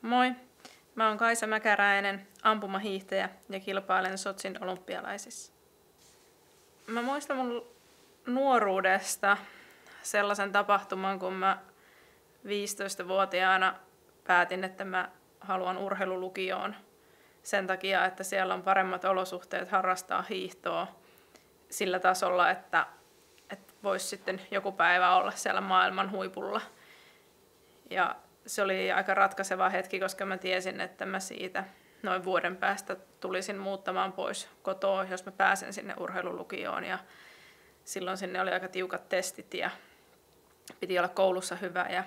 Moi, mä oon Kaisa Mäkäräinen, ampumahiihtäjä ja kilpailen Sotsin olympialaisissa. Mä muistan mun nuoruudesta sellaisen tapahtuman, kun mä 15-vuotiaana päätin, että mä haluan urheilulukioon sen takia, että siellä on paremmat olosuhteet harrastaa hiihtoa sillä tasolla, että voisi sitten joku päivä olla siellä maailman huipulla. Ja se oli aika ratkaiseva hetki, koska mä tiesin, että mä siitä noin vuoden päästä tulisin muuttamaan pois kotoa, jos mä pääsen sinne urheilulukioon. Ja silloin sinne oli aika tiukat testit ja piti olla koulussa hyvä ja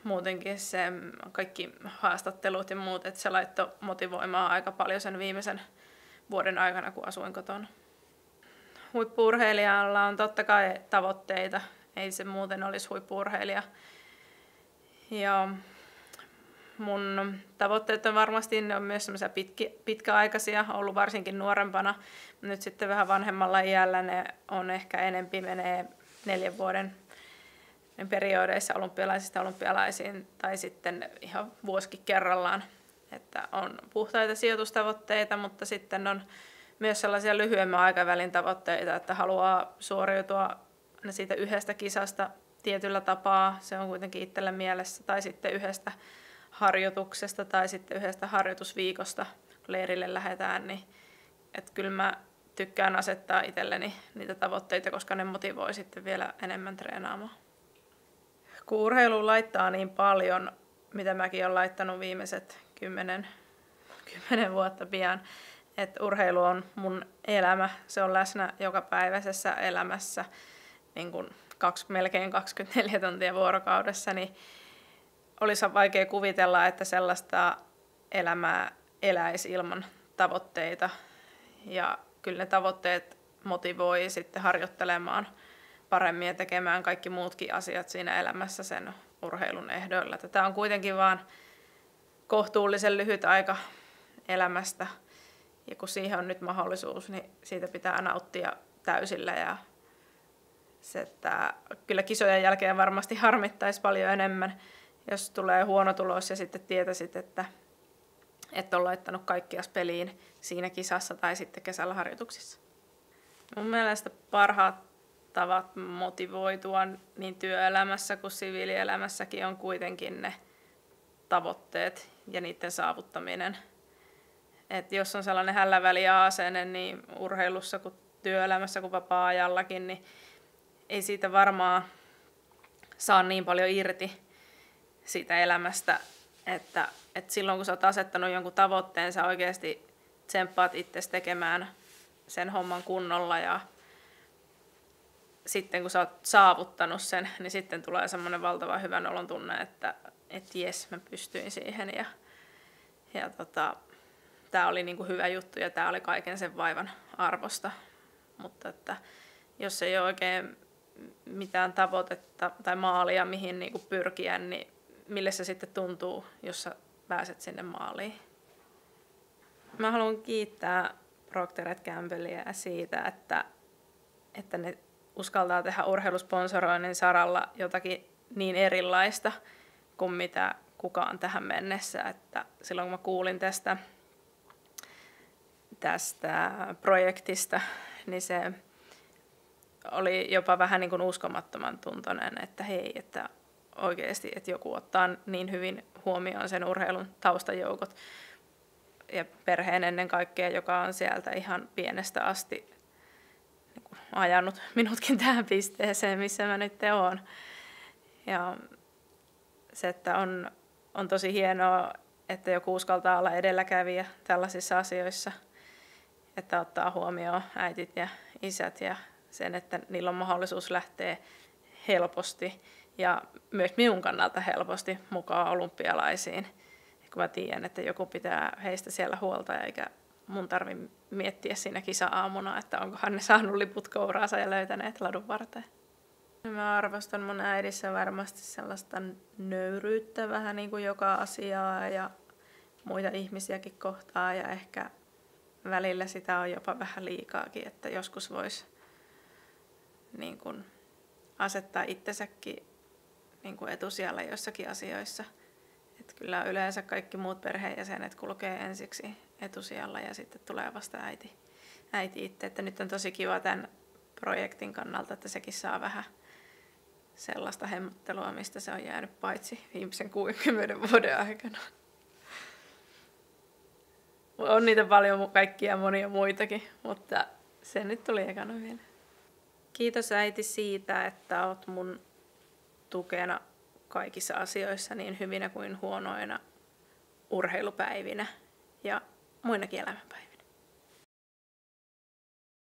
muutenkin se kaikki haastattelut ja muut, että se laittoi motivoimaan aika paljon sen viimeisen vuoden aikana, kun asuin kotona. Huippu-urheilijalla on totta kai tavoitteita, ei se muuten olisi huippu-urheilija. Ja mun tavoitteet on varmasti, ne on myös semmoisia pitkäaikaisia, ollut varsinkin nuorempana. Nyt sitten vähän vanhemmalla iällä ne on ehkä enempi menee 4 vuoden periodeissa olympialaisista olympialaisiin tai sitten ihan vuosikin kerrallaan. Että on puhtaita sijoitustavoitteita, mutta sitten on myös sellaisia lyhyemmän aikavälin tavoitteita, että haluaa suoriutua siitä yhdestä kisasta tietyllä tapaa, se on kuitenkin itsellä mielessä, tai sitten yhdestä harjoituksesta tai sitten yhdestä harjoitusviikosta, kun leirille lähdetään, niin että kyllä mä tykkään asettaa itselleni niitä tavoitteita, koska ne motivoi sitten vielä enemmän treenaamaan. Kun urheiluun laittaa niin paljon, mitä mäkin olen laittanut viimeiset 10 vuotta pian, että urheilu on mun elämä, se on läsnä jokapäiväisessä elämässä, niin kuin melkein 24 tuntia vuorokaudessa, niin olisi vaikea kuvitella, että sellaista elämää eläisi ilman tavoitteita. Ja kyllä ne tavoitteet motivoi sitten harjoittelemaan paremmin ja tekemään kaikki muutkin asiat siinä elämässä sen urheilun ehdoilla. Tämä on kuitenkin vaan kohtuullisen lyhyt aika elämästä. Ja kun siihen on nyt mahdollisuus, niin siitä pitää nauttia täysillä. Ja se, että kyllä kisojen jälkeen varmasti harmittaisi paljon enemmän, jos tulee huono tulos ja sitten tietäisit, että et ole laittanut kaikkias peliin siinä kisassa tai sitten kesällä harjoituksissa. Mun mielestä parhaat tavat motivoitua niin työelämässä kuin siviilielämässäkin on kuitenkin ne tavoitteet ja niiden saavuttaminen. Et jos on sellainen hälläväliä-asenne niin urheilussa kuin työelämässä kuin vapaa-ajallakin, niin ei siitä varmaan saa niin paljon irti siitä elämästä, että silloin kun sä oot asettanut jonkun tavoitteen, sä oikeasti tsemppaat itsesi tekemään sen homman kunnolla ja sitten kun sä oot saavuttanut sen, niin sitten tulee semmoinen valtava hyvän olon tunne, että jes, mä pystyin siihen ja tää oli niinku hyvä juttu ja tää oli kaiken sen vaivan arvosta, mutta että jos ei ole oikein mitään tavoitetta tai maalia, mihin niinku pyrkiä, niin mille se sitten tuntuu, jos sä pääset sinne maaliin. Mä haluan kiittää Procter & Gambleia siitä, että ne uskaltaa tehdä urheilusponsoroinnin saralla jotakin niin erilaista kuin mitä kukaan tähän mennessä. Että silloin kun mä kuulin tästä projektista, niin se oli jopa vähän niin kuin uskomattoman tuntoinen, että hei, että oikeasti, että joku ottaa niin hyvin huomioon sen urheilun taustajoukot ja perheen ennen kaikkea, joka on sieltä ihan pienestä asti niin kuin ajanut minutkin tähän pisteeseen, missä mä nyt oon. Ja se, että on tosi hienoa, että joku uskaltaa olla edelläkävijä tällaisissa asioissa, että ottaa huomioon äitit ja isät ja sen, että niillä on mahdollisuus lähteä helposti ja myös minun kannalta helposti mukaan olympialaisiin. Kun mä tiedän, että joku pitää heistä siellä huolta eikä mun tarvitse miettiä siinä kisa-aamuna, että onkohan ne saanut liput kouraansa ja löytäneet ladun varteen. Mä arvostan mun äidissä varmasti sellaista nöyryyttä vähän niin kuin joka asiaa ja muita ihmisiäkin kohtaa ja ehkä välillä sitä on jopa vähän liikaakin, että joskus voisi niin kuin asettaa itsensäkin niin kuin etusijalle joissakin asioissa. Et kyllä yleensä kaikki muut perheenjäsenet kulkee ensiksi etusijalla ja sitten tulee vasta äiti itse. Että nyt on tosi kiva tämän projektin kannalta, että sekin saa vähän sellaista hemmottelua, mistä se on jäänyt paitsi viimeisen 60 vuoden aikana. On niitä paljon kaikkia monia muitakin, mutta se nyt tuli ekana vielä. Kiitos äiti siitä, että oot mun tukena kaikissa asioissa niin hyvinä kuin huonoina urheilupäivinä ja muinakin elämänpäivinä.